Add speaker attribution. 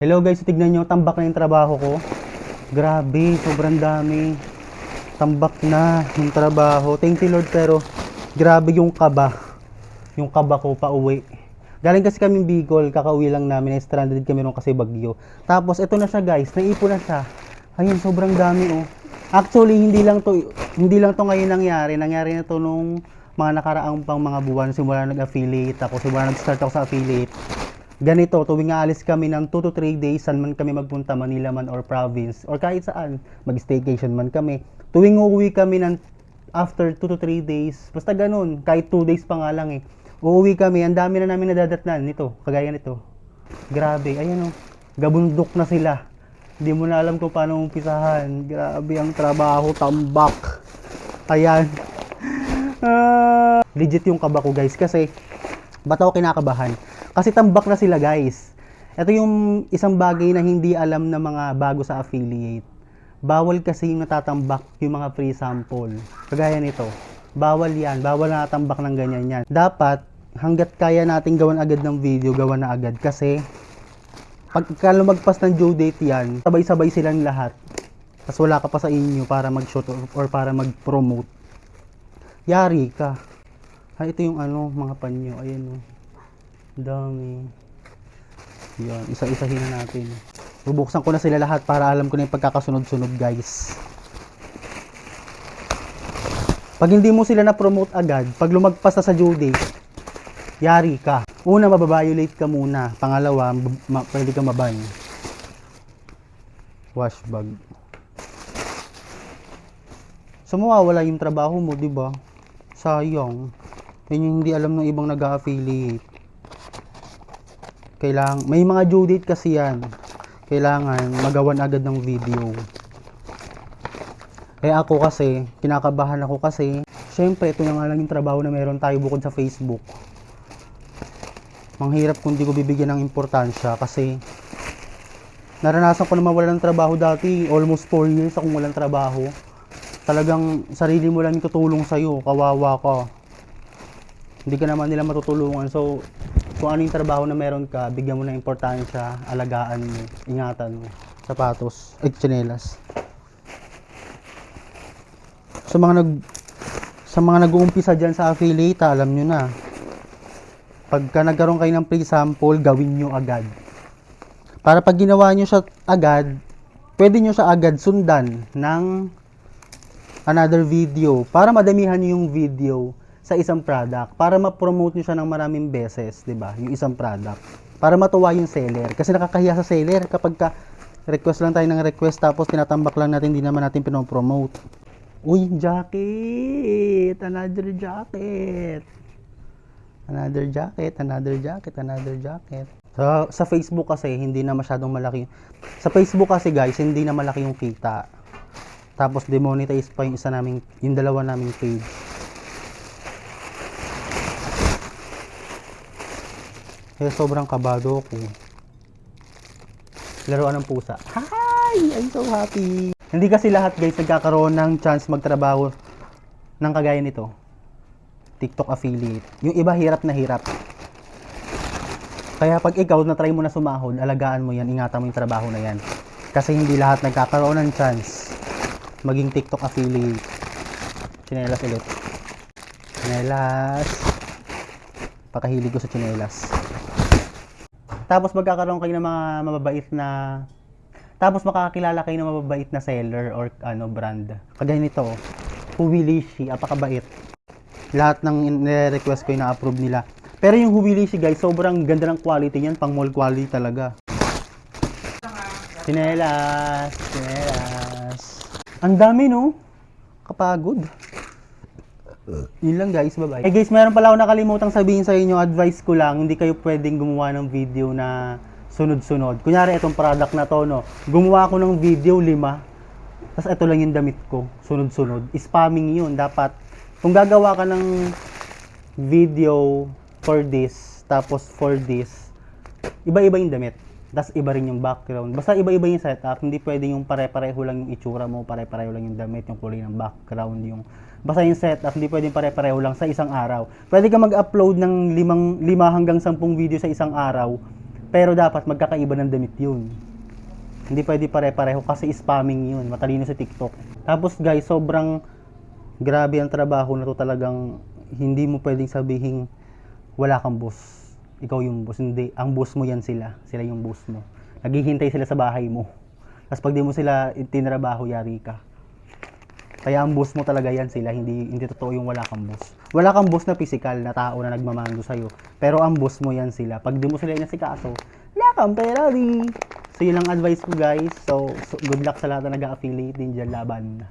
Speaker 1: Hello guys, tignan nyo, tambak na yung trabaho ko. Grabe, sobrang dami. Tambak na yung trabaho. Thank you Lord, pero grabe yung kaba. Yung kaba ko pa uwi. Galing kasi kaming Bicol, kakauwi lang namin. Stranded kami ron kasi bagyo. Tapos ito na siya guys, naipon na siya. Ayun, sobrang dami oh. Actually, hindi lang to ngayon nangyari. Nangyari na to nung mga nakaraang pang mga buwan. Simula nag-affiliate ako, simula nag-start ako sa affiliate. Ganito, tuwing aalis kami ng 2 to 3 days, saan man kami magpunta, Manila man or province, or kahit saan, mag-staycation man kami. Tuwing uuwi kami ng after 2 to 3 days, basta ganun, kahit 2 days pa nga lang eh. Uuwi kami, ang dami na namin nadadatnan nito, kagaya nito. Grabe, ayan oh, gabundok na sila. Hindi mo na alam kung paano umpisahan. Grabe ang trabaho, tambak. Ayan. Legit yung kaba ko guys, kasi ba't ako kinakabahan? Kasi tambak na sila guys. Ito yung isang bagay na hindi alam ng mga bago sa affiliate. Bawal kasi yung natatambak yung mga free sample. Kagaya nito. Bawal yan. Bawal na natambak ng ganyan yan. Dapat, hanggat kaya nating gawan agad ng video, gawan na agad. Kasi, pagka lumagpas ng due date yan, sabay-sabay silang lahat. Tapos wala ka pa sa inyo para mag-shoot or para mag-promote. Yari ka. Ito yung mga panyo. Ayan o. Dami. Yan, isa-isahin na natin. Bubuksan ko na sila lahat para alam ko na yung pagkakasunod-sunod guys. Pag hindi mo sila na-promote agad, pag lumagpas na sa due date, yari ka. Una, mababiolate ka muna. Pangalawa, pwede ka maban. Wash bag. So, mawawala yung trabaho mo, di ba? Sayang. Yan yung hindi alam ng ibang nag-affiliate. May mga due date kasi yan. Kailangan magawan agad ng video. Ako kasi, kinakabahan ako kasi, syempre, ito na nga lang yung trabaho na meron tayo bukod sa Facebook. Manghirap kung di ko bibigyan ng importansya kasi naranasan ko na mawala ng trabaho dati. Almost 4 years akong walang trabaho. Talagang sarili mo lang yung tutulong sa'yo. Kawawa ka. Hindi ka naman nila matutulungan. So, kung ano yung trabaho na meron ka, bigyan mo ng importansya, alagaan mo, ingatan mo. Sapatos, tsinelas. Sa mga nag-uumpisa dyan sa affiliate, alam nyo na. Pagka nagkaroon kayo ng free sample, gawin nyo agad. Para pag ginawa nyo siya agad, pwede nyo siya agad sundan ng another video. Para madamihan nyo yung video sa isang product, para ma-promote nyo siya ng maraming beses, 'di ba? Yung isang product. Para matuwa yung seller. Kasi nakakahiya sa seller kapag request lang tayo ng request tapos tinatambak lang natin, hindi naman natin pinopromote. Uy, jacket! Another jacket! Another jacket, another jacket, another jacket. Sa Facebook kasi, hindi na masyadong malaki. Sa Facebook kasi guys, hindi na malaki yung kita. Tapos demonetize pa yung dalawa naming page. Kaya sobrang kabado ko. Laruan ng pusa. Hi! I'm so happy! Hindi kasi lahat guys nagkakaroon ng chance magtrabaho ng kagaya nito. TikTok affiliate. Yung iba hirap na hirap. Kaya pag ikaw na-try mo na sumahod, alagaan mo yan, ingatan mo yung trabaho na yan. Kasi hindi lahat nagkakaroon ng chance maging TikTok affiliate. Tsinelas ulit. Tsinelas. Pakahilig ko sa tsinelas. Tapos magkakaroon kayo ng mga mababait na tapos makakakilala kayo ng mababait na seller or brand. Kagaya nito, Huwilishi, apakabait. Lahat ng request ko na approve nila. Pero yung Huwilishi guys, sobrang ganda ng quality niyan, pang mall quality talaga. Sinelas, sinelas. Ang dami no? Kapagod. Yun lang guys, bye-bye. Guys, meron pala ako nakalimutang sabihin sa inyo, advice ko lang, hindi kayo pwedeng gumawa ng video na sunod-sunod. Kunyari, itong product na to, no? Gumawa ako ng video, 5. Tapos ito lang yung damit ko, sunod-sunod. Spamming yun. Dapat, kung gagawa ka ng video for this, tapos for this, iba-iba yung damit. Tapos iba rin yung background. Basta iba-iba yung setup. Hindi pwedeng yung pare-pareho lang yung itsura mo, pare-pareho lang yung damit, yung kulay ng background, yung basta yung setup, hindi pwedeng pare-pareho lang sa isang araw. Pwede ka mag-upload ng 5 hanggang 10 video sa isang araw. Pero dapat magkakaiba ng damit yun. Hindi pwede pare-pareho kasi spamming yun. Matalino sa TikTok. Tapos guys, sobrang grabe ang trabaho na to, talagang hindi mo pwedeng sabihin wala kang boss. Ikaw yung boss. Hindi. Ang boss mo yan sila. Sila yung boss mo. Naghihintay sila sa bahay mo. Tapos pag di mo sila tinrabaho, yari ka. Kaya ang boss mo talaga yan sila, hindi totoo yung wala kang boss. Wala kang boss na physical na tao na nagmamando sa'yo. Pero ang boss mo yan sila. Pag di mo sila inasikaso, wala kang pera di. So yun ang advice ko guys. So good luck sa lahat na nag-affiliate din dyan, laban.